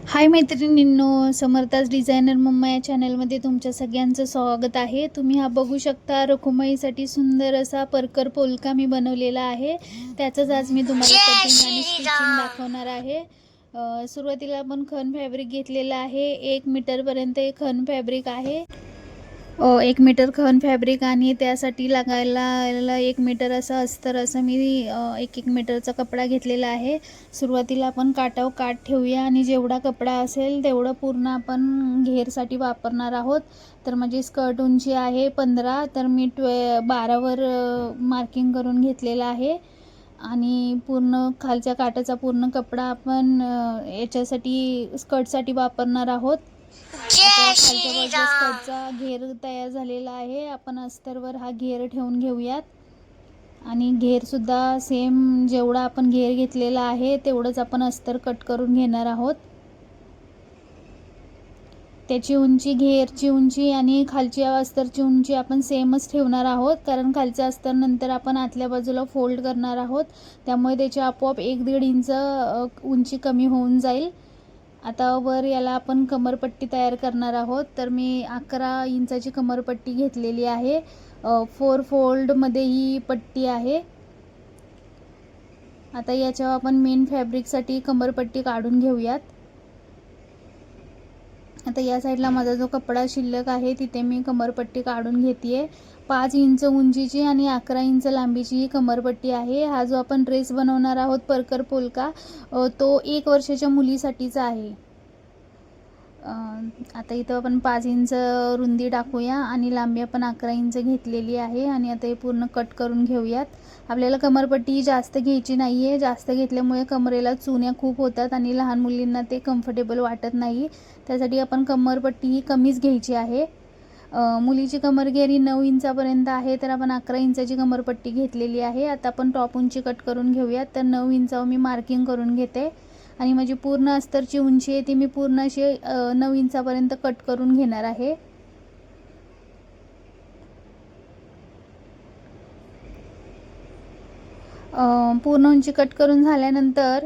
हाय मैत्रिणींनो, समर्थास designer mamma या चॅनलमध्ये तुमच्या सगळ्यांचं स्वागत आहे. तुम्ही हा बघू शकता रखुमाईसाठी सुंदर असा परकर पोलका मी बनवलेला आहे. त्याचंच आज मी तुम्हाला कटिंग आणि स्टिचिंग दाखवणार आहे. सुरुवातीला आपण खण फॅब्रिक घेतलेलं आहे. 1 मीटरपर्यंत हे खण फॅब्रिक आहे. 1 मीटर खण फॅब्रिक आणि त्यासाठी लागायला 1 मीटर असं अस्तर असं मी 1 मीटरचा कपडा घेतलेला आहे. सुरुवातीला आपण काठावर काठ ठेवूया आणि जेवढा कपडा असेल तेवढं पूर्ण आपण घेरसाठी वापरणार आहोत. तर माझी स्कर्ट उंची आहे 15, तर मी 12वर मार्किंग करून घेतलेला आहे. आणि पूर्ण खालच्या काठाचा पूर्ण कपडा आपण याच्यासाठी स्कर्टसाठी वापरणार आहोत. खालच्या बाजूला स्कर्टचा घेर तयार झालेला आहे. आपण अस्तरवर हा घेर ठेवून घेऊयात आणि घेरसुद्धा सेम जेवढा आपण घेर घेतलेला आहे तेवढंच आपण अस्तर कट करून घेणार आहोत. त्याची उंची, घेरची उंची आणि खालची अस्तरची उंची आपण सेमच ठेवणार आहोत, कारण खालच्या अस्तर नंतर आपण आतल्या बाजूला फोल्ड करणार आहोत. त्यामुळे त्याची आपोआप 1-1.5 इंच उंची कमी होऊन जाईल. आता वर याला आपण कमरपट्टी तयार करणार आहोत. तर मी 11 इंचाची कमरपट्टी घेतलेली आहे. 4 फोल्डमध्ये ही पट्टी आहे. आता याच्यावर आपण मेन फॅब्रिकसाठी कमरपट्टी काढून घेऊयात. आता या साईडला माझा जो कपडा शिल्लक आहे तिथे मी कमरपट्टी काढून घेते. 5 इंच उंचीची आणि 11 इंच लांबीची ही कमरपट्टी आहे. हा जो आपण ड्रेस बनवणार आहोत परकर पोलका, तो 1 वर्षाच्या मुलीसाठीचा आहे. आता इथं आपण 5 इंच रुंदी टाकूया आणि लांबी आपण 11 इंच घेतलेली आहे. आणि आता हे पूर्ण कट करून घेऊयात. आपल्याला कमरपट्टी जास्त घ्यायची नाही आहे. जास्त घेतल्यामुळे कमरेला चुन्या खूप होतात आणि लहान मुलींना ते कम्फर्टेबल वाटत नाही. त्यासाठी आपण कमरपट्टी ही कमीच घ्यायची आहे. मुलीची कमरघेरी 9 इंचापर्यंत आहे, तर आपण 11 इंचाची कमरपट्टी घेतलेली आहे. आता आपण टॉप उंची कट करून घेऊयात. तर 9 इंचावर मी मार्किंग करून घेते आणि माझी पूर्ण अस्तरची उंची आहे ती मी पूर्ण अशी 9 इंचापर्यंत कट करून घेणार आहे. पूर्ण उंची कट करून झाल्यानंतर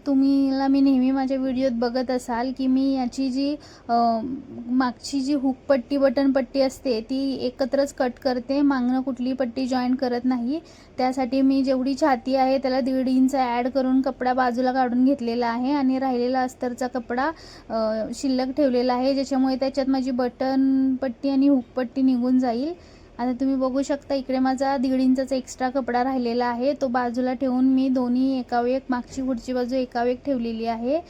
मी नेहमी माझ्या व्हिडिओत बघत असाल की मी याची जी मागची जी हुकपट्टी बटनपट्टी असते ती एकत्रच कट करते, मागणं कुठली पट्टी जॉईन करत नाही. त्यासाठी मी जेवढी छाती आहे त्याला 1.5 इंच ॲड करून कपडा बाजूला काढून घेतलेला आहे आणि राहिलेला अस्तरचा कपडा शिल्लक ठेवलेला आहे, ज्याच्यामुळे त्याच्यात माझी बटनपट्टी आणि हुकपट्टी निघून जाईल. आता तुम्ही बघू शकता इकडे माझा 1.5 इंचाचा एक्स्ट्रा कपडा राहिलेला आहे, तो बाजूला ठेवून मी दोन्ही एकावेळेक मागची पुढची बाजू एकावेळेक ठेवलेली आहे.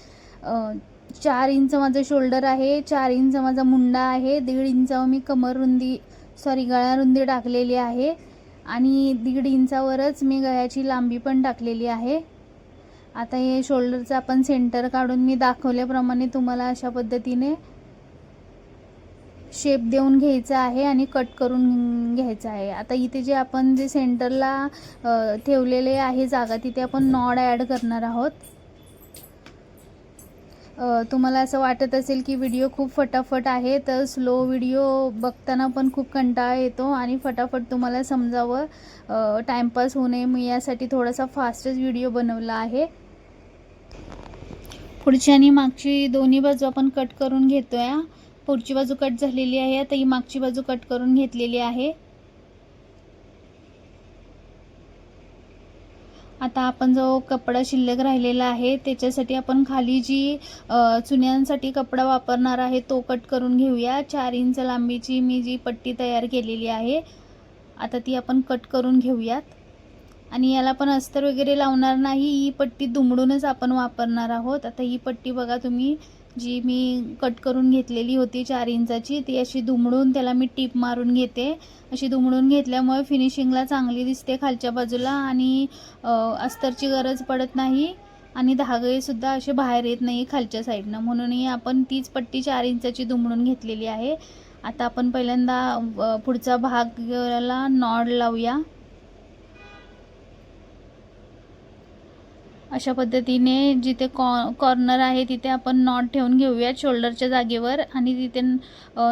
4 इंच माझं शोल्डर आहे, 4 इंच माझा मुंडा आहे, 1.5 इंचावर मी गळा रुंदी टाकलेली आहे आणि 1.5 इंचावरच मी गळ्याची लांबी पण टाकलेली आहे. आता हे शोल्डरचं आपण सेंटर काढून मी दाखवल्याप्रमाणे तुम्हाला अशा पद्धतीने शेप देऊन घ्यायचा आहे आणि कट करून घ्यायचा आहे. आता इथे जे आपण सेंटरला ठेवलेले आहे जागा, तिथे आपण नॉड ॲड करणार आहोत. तुम्हाला असं वाटत असेल की व्हिडिओ खूप फटाफट आहे, तर स्लो व्हिडिओ बघताना पण खूप कंटाळा येतो आणि फटाफट तुम्हाला समजावं, टाईमपास होऊ नये, मी यासाठी थोडासा फास्टच व्हिडिओ बनवला आहे. पुढची आणि मागची दोन्ही बाजू आपण कट करून घेतोय. पुढची बाजू कट झालेली आहे, आता ही मागची बाजू कट करून घेतलेली आहे. आता आपण जो कपडा शिल्लक राहिलेला आहे त्याच्यासाठी आपण खाली जी चुन्यांसाठी कपडा वापरणार आहे तो कट करून घेऊया. 4 इंच लांबीची मी जी पट्टी तयार केलेली आहे आता ती आपण कट करून घेऊयात. आणि याला पण अस्तर वगैरे लावणार नाही, ही पट्टी दुमडूनच आपण वापरणार आहोत. आता ही पट्टी बघा तुम्ही, जी मी कट करून घेतलेली होती 4 इंचाची, ती अशी दुमडून त्याला मी टीप मारून घेते. अशी दुमडून घेतल्यामुळे फिनिशिंगला चांगली दिसते खालच्या बाजूला आणि अस्तरची गरज पडत नाही आणि धागेसुद्धा असे बाहेर येत नाही खालच्या साईडनं, म्हणूनही आपण तीच पट्टी 4 इंचाची दुमडून घेतलेली आहे. आता आपण पहिल्यांदा पुढचा भागाला नॉड लावूया. अशा पद्धतीने जिथे कॉर्नर आहे तिथे आपण नॉट ठेवून घेऊयात शोल्डरच्या जागेवर आणि तिथे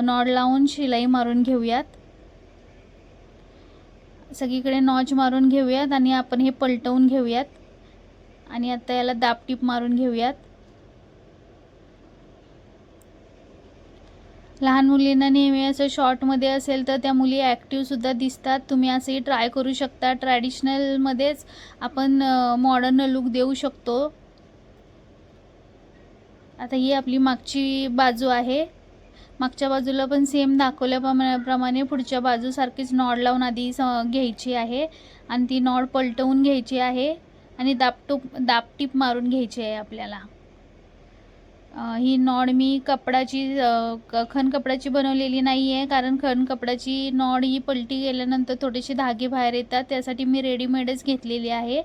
नॉट लावून शिलाई मारून घेऊयात. सगळीकडे नॉच मारून घेऊयात आणि आपण हे पलटवून घेऊयात आणि आता याला दाबटीप मारून घेऊयात. लहान मुलींना नेहमी असं शॉर्टमध्ये असेल तर त्या मुली ॲक्टिव्हसुद्धा दिसतात. तुम्ही असंही ट्राय करू शकता. ट्रॅडिशनलमध्येच आपण मॉडर्न लुक देऊ शकतो. आता ही आपली मागची बाजू आहे. मागच्या बाजूला पण सेम दाखवल्याप्रमाणे पुढच्या बाजूसारखीच नॉड लावून आधी घ्यायची आहे आणि ती नॉड पलटवून घ्यायची आहे आणि दापटीप मारून घ्यायची आहे आपल्याला. ही नॉड मी खण कपडाची बनवलेली नाही आहे, कारण खण कपडाची नॉड ही पलटी गेल्यानंतर थोडेसे धागे बाहेर येतात, त्यासाठी मी रेडीमेडच घेतलेली आहे.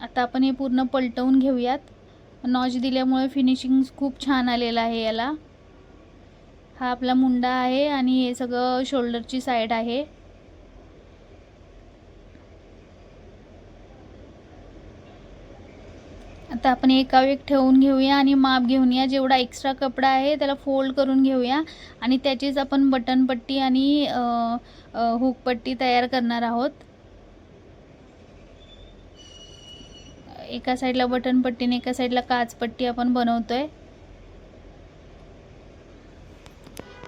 आता आपण हे पूर्ण पलटवून घेऊयात. नॉच दिल्यामुळे फिनिशिंग खूप छान आलेलं आहे याला. हा आपला मुंडा आहे आणि हे सगळं शोल्डरची साईड आहे. आता आपण एकावर एक ठेवून घेऊया आणि माप घेऊन या. जेवढा एक्स्ट्रा कपडा आहे त्याला फोल्ड करून घेऊया आणि त्याचीच आपण बटन पट्टी आणि हुक पट्टी तयार करणार आहोत. एका साईडला बटन पट्टी आणि एका साईडला काच पट्टी आपण बनवतोय.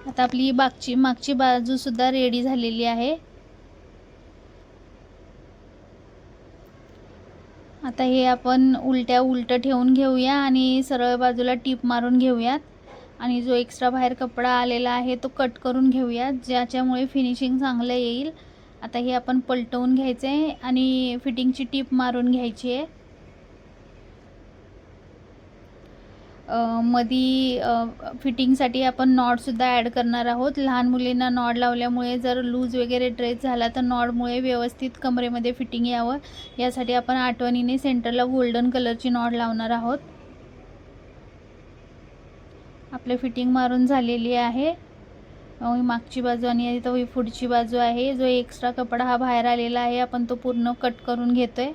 आता आपली मागची बाजू सुद्धा रेडी झालेली आहे. आता हे आपण उलट ठेवून घेऊया आणि सरळ बाजूला टीप मारून घेऊयात आणि जो एक्स्ट्रा बाहेर कपडा आलेला आहे तो कट करून घेऊयात, ज्याच्यामुळे फिनिशिंग चांगलं येईल. आता हे आपण पलटवून घ्यायचं आहे आणि फिटिंगची टीप मारून घ्यायची आहे. मधी फिटिंगसाठी आपण नॉडसुद्धा ॲड करणार आहोत. लहान मुलींना नॉड लावल्यामुळे जर लूज वगैरे ड्रेस झाला तर नॉडमुळे व्यवस्थित कमरेमध्ये फिटिंग यावं, यासाठी आपण आठवणीने सेंटरला गोल्डन कलरची नॉड लावणार आहोत. आपले फिटिंग मारून झालेली आहे. मागची बाजू आणि इथं ही पुढची बाजू आहे. जो एक्स्ट्रा कपडा हा बाहेर आलेला आहे आपण तो पूर्ण कट करून घेतोय.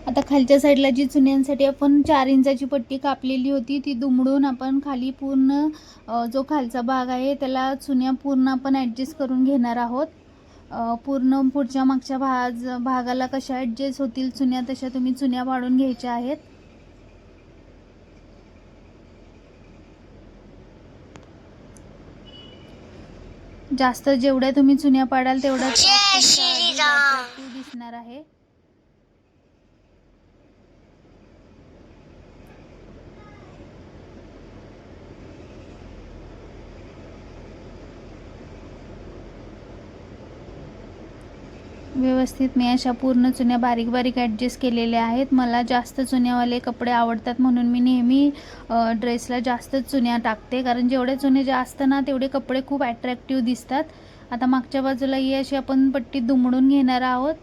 आता खालच्या साईडला जी चुन्यांसाठी आपण 4 इंचाची पट्टी कापलेली होती ती दुमडून आपण खाली पूर्ण जो खालचा भाग आहे त्याला चुन्या पूर्ण आपण ॲडजस्ट करून घेणार आहोत. पूर्ण पुढच्या मागच्या भागाला कशा ॲडजस्ट होतील चुन्या तशा तुम्ही चुन्या पाडून घ्यायच्या आहेत. जास्त जेवढ्या तुम्ही चुन्या पाडाल तेवढा दिसणार आहे. व्यवस्थित मी अशा पूर्ण चुन्या बारीक बारीक ॲडजस्ट केलेल्या आहेत. मला जास्त चुन्यावाले कपडे आवडतात म्हणून मी नेहमी ड्रेसला जास्त चुन्या टाकते, कारण जेवढे चुने जास्त ना तेवढे कपडे खूप ॲट्रॅक्टिव्ह दिसतात. आता मागच्या बाजूला ही अशी आपण पट्टी दुमडून घेणार आहोत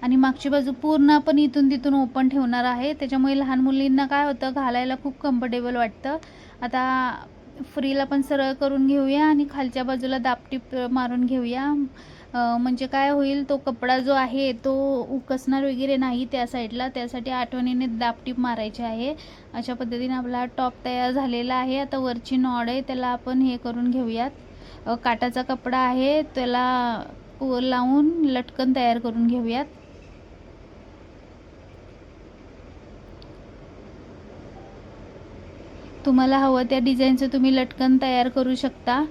आणि मागची बाजू पूर्ण आपण इथून तिथून ओपन ठेवणार आहे, त्याच्यामुळे लहान मुलींना काय होतं घालायला खूप कम्फर्टेबल वाटतं. आता फ्रीला पण सरळ करून घेऊया आणि खालच्या बाजूला दापटीप मारून घेऊया. म्हणजे काय होईल, तो कपडा जो आहे तो उकसणार वगैरे नाही त्या साईडला, त्यासाठी आठवणीने दापटीप मारायची आहे. अशा पद्धतीने आपला टॉप तयार झालेला आहे. आता वरची नॉड आहे त्याला आपण हे करून घेऊयात. काटाचा कपडा आहे त्याला लावून लटकन तयार करून घेऊयात. तुम्हाला हवं त्या डिझाईनचं तुम्ही लटकन तयार करू शकता.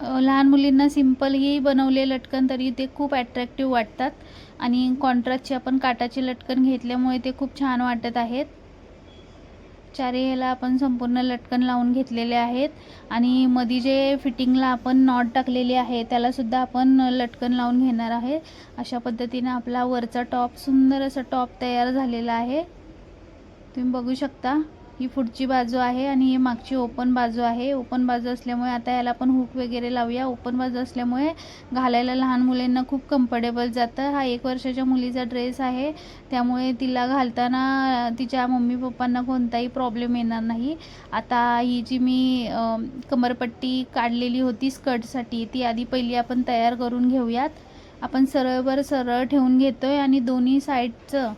लहान मुलींना सिंपलही बनवले लटकन तरी ते खूप ॲट्रॅक्टिव्ह वाटतात आणि कॉन्ट्रास्टचे आपण काटाचे लटकन घेतल्यामुळे ते खूप छान वाटत आहेत. चारी ह्याला आपण संपूर्ण लटकन लावून घेतलेले आहेत आणि मध्ये जे फिटिंगला आपण नॉट टाकलेली आहे त्यालासुद्धा आपण लटकन लावून घेणार आहे. अशा पद्धतीने आपला वरचा टॉप सुंदर असा टॉप तयार झालेला आहे. तुम्ही बघू शकता ही पुढची बाजू आहे आणि ही मागची ओपन बाजू आहे. ओपन बाजू असल्यामुळे आता याला आपण हुक वगैरे लावूया. ओपन बाजू असल्यामुळे घालायला लहान मुलांना खूप कम्फर्टेबल जातं. हा 1 वर्षाच्या मुलीचा ड्रेस आहे, त्यामुळे तिला घालताना तिच्या मम्मी पप्पांना कोणताही प्रॉब्लेम येणार नाही. आता ही जी मी कमरपट्टी काढलेली होती स्कर्टसाठी ती आधी पहिली आपण तयार करून घेऊयात. आपण सरळ ठेवून घेतोय आणि दोन्ही साईडचं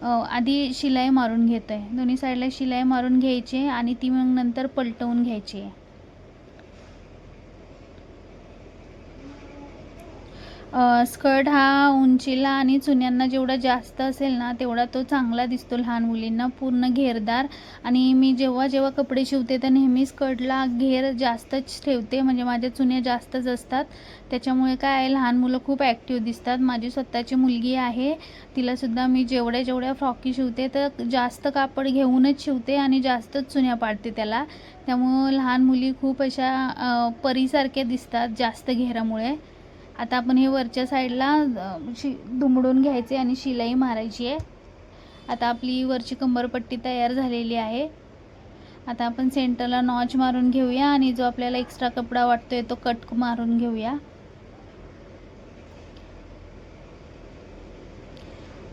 आधी शिलाई मारून घेतो आहे. दोन्ही साईडला शिलाई मारून घ्यायची आणि ती मग नंतर पलटवून घ्यायची आहे. स्कर्ट हा उंचीला आणि चुन्यांना जेवढा जास्त असेल ना तेवढा तो चांगला दिसतो लहान मुलींना, पूर्ण घेरदार. आणि मी जेव्हा जेव्हा कपडे शिवते तर नेहमी स्कर्टला घेर जास्तच ठेवते, म्हणजे माझ्या चुन्या जास्तच असतात. त्याच्यामुळे काय आहे, लहान मुलं खूप ॲक्टिव्ह दिसतात. माझी स्वतःची मुलगी आहे, तिलासुद्धा मी जेवढ्या फ्रॉकी शिवते तर जास्त कापड घेऊनच शिवते आणि जास्तच चुन्या पाडते त्याला. त्यामुळं लहान मुली खूप अशा परीसारख्या दिसतात जास्त घेरामुळे. आता आपण हे वरच्या साईडला दुमडून घ्यायचे आणि शिलाई मारायची आहे. आता आपली वरची कंबरपट्टी तयार झालेली आहे. आता आपण सेंटरला नॉच मारून घेऊया आणि जो आपल्याला एक्स्ट्रा कपडा वाटतोय तो कट मारून घेऊया.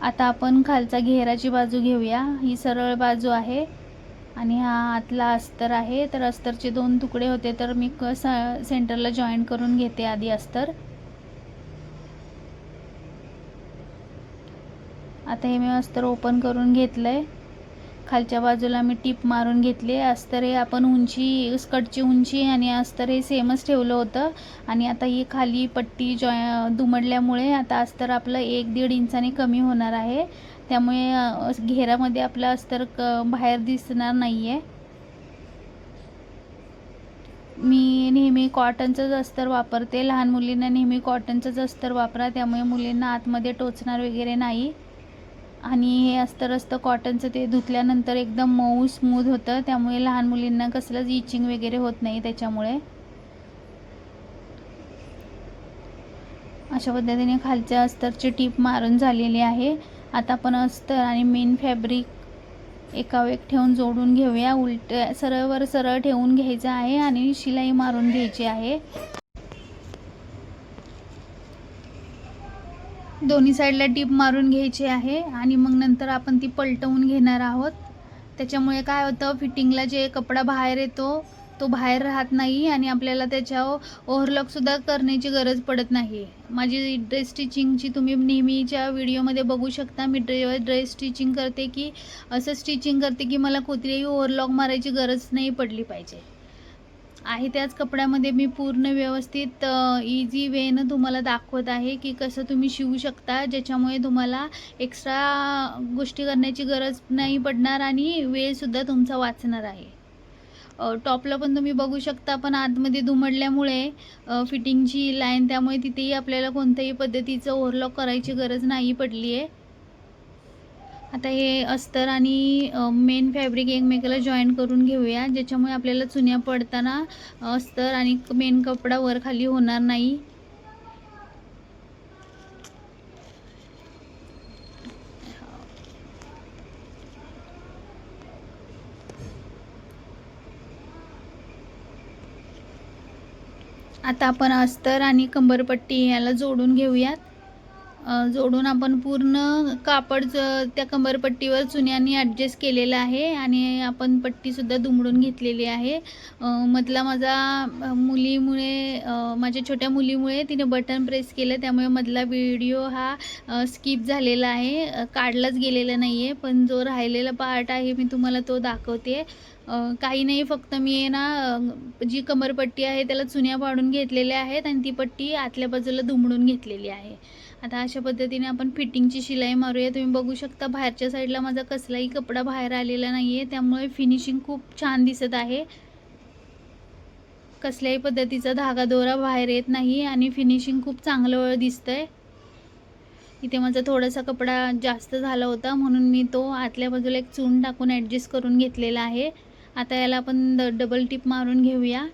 आता आपण खालचा घेराची बाजू घेऊया. ही सरळ बाजू आहे आणि हा आतला अस्तर आहे. तर अस्तरचे 2 तुकडे होते तर मी सेंटरला जॉईन करून घेते आधी अस्तर. आता हे मी अस्तर ओपन करून घेतलं आहे. खालच्या बाजूला मी टीप मारून घेतली. अस्तर हे आपण उंची, स्कर्टची उंची आणि अस्तर हे सेमच ठेवलं होतं. आणि आता ही खाली पट्टी दुमडल्यामुळे आता अस्तर आपलं 1-1.5 इंचाने कमी होणार आहे. त्यामुळे घेरामध्ये आपलं अस्तर बाहेर दिसणार नाही आहे. मी नेहमी कॉटनचंच अस्तर वापरते. लहान मुलींना नेहमी कॉटनचंच अस्तर वापरा, त्यामुळे मुलींना आतमध्ये टोचणार वगैरे नाही. आणि हे अस्तर असतं कॉटनचं, ते धुतल्यानंतर एकदम मऊ स्मूथ होतं, त्यामुळे लहान मुलींना कसलंच इचिंग वगैरे होत नाही त्याच्यामुळे. अशा पद्धतीने खालच्या अस्तरची टीप मारून झालेली आहे. आता आपण अस्तर आणि मेन फॅब्रिक एकावर एक ठेवून जोडून घेऊया. सरळवर सरळ ठेवून घ्यायचं आहे आणि शिलाई मारून घ्यायची आहे. दोन्ही साईडला टीप मारून घ्यायची आहे आणि मग नंतर आपण ती पलटवून घेणार आहोत. त्याच्यामुळे काय होतं, फिटिंगला जे कपडा बाहेर येतो तो बाहेर राहत नाही आणि आपल्याला त्याच्यावर ओव्हरलॉकसुद्धा करण्याची गरज पडत नाही. माझी ड्रेस स्टिचिंगची तुम्ही नेहमीच्या व्हिडिओमध्ये बघू शकता. मी ड्रेस स्टिचिंग करते की असं स्टिचिंग करते की मला कुठेही ओव्हरलॉक मारायची गरज नाही पडली पाहिजे. आहे त्याच कपड्यामध्ये मी पूर्ण व्यवस्थित इझी वेनं तुम्हाला दाखवत आहे की कसं तुम्ही शिवू शकता, ज्याच्यामुळे तुम्हाला एक्स्ट्रा गोष्टी करण्याची गरज नाही पडणार आणि वेळसुद्धा तुमचा वाचणार आहे. टॉपला पण तुम्ही बघू शकता, पण आतमध्ये दुमडल्यामुळे फिटिंगची लाईन, त्यामुळे तिथेही आपल्याला कोणत्याही पद्धतीचं ओव्हरलॉक करायची गरज नाही पडली आहे. आता हे अस्तर आणि मेन फॅब्रिक एकमेकाला जॉईन करून घेऊया, ज्याच्यामुळे आपल्याला चुन्या पडताना अस्तर आणि मेन कपडा वर खाली होणार नाही. आता आपण अस्तर आणि कंबरपट्टी याला जोडून घेऊयात. जोडून आपण पूर्ण कापड त्या कंबरपट्टीवर चुन्यांनी ॲडजस्ट केलेलं आहे आणि आपण पट्टीसुद्धा दुमडून घेतलेली आहे. मधला माझ्या मुलीमुळे, माझ्या छोट्या मुलीमुळे तिने बटन प्रेस केलं, त्यामुळे मधला व्हिडिओ हा स्किप झालेला आहे, काढलाच गेलेला नाही आहे. पण जो राहिलेला पार्ट आहे मी तुम्हाला तो दाखवते. काही नाही, फक्त मी आहे ना जी कंबरपट्टी आहे त्याला चुन्या पाडून घेतलेल्या आहेत आणि ती पट्टी आतल्या बाजूला दुमडून घेतलेली आहे. आता अशा पद्धतीने आपण फिटिंगची शिलाई मारूया. तुम्ही बघू शकता बाहेरच्या साईडला माझा कसलाही कपडा बाहेर आलेला नाही आहे, त्यामुळे फिनिशिंग खूप छान दिसत आहे. कसल्याही पद्धतीचा धागा दोरा बाहेर येत नाही आणि फिनिशिंग खूप चांगलं दिसतंय. इथे माझा थोडासा कपडा जास्त झाला होता म्हणून मी तो आतल्या बाजूला एक चून टाकून ॲडजस्ट करून घेतलेला आहे. आता याला आपण डबल टिप मारून घेऊया.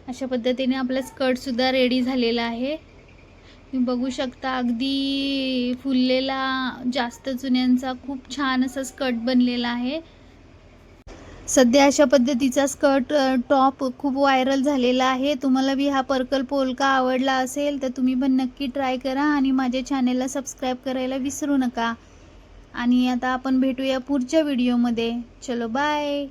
अशा पद्धतीने आपला स्कर्टसुद्धा रेडी झालेला आहे. तुम्ही बघू शकता अगदी फुललेला, जास्त चुन्यांचा खूप छान असा स्कर्ट बनलेला आहे. सध्या अशा पद्धतीचा स्कर्ट टॉप खूप व्हायरल झालेला आहे. तुम्हाला बी हा पर्पल पोलका आवडला असेल तर तुम्ही पण नक्की ट्राय करा आणि माझ्या चॅनेलला सबस्क्राईब करायला विसरू नका. आणि आता आपण भेटूया पुढच्या व्हिडिओमध्ये. चलो बाय.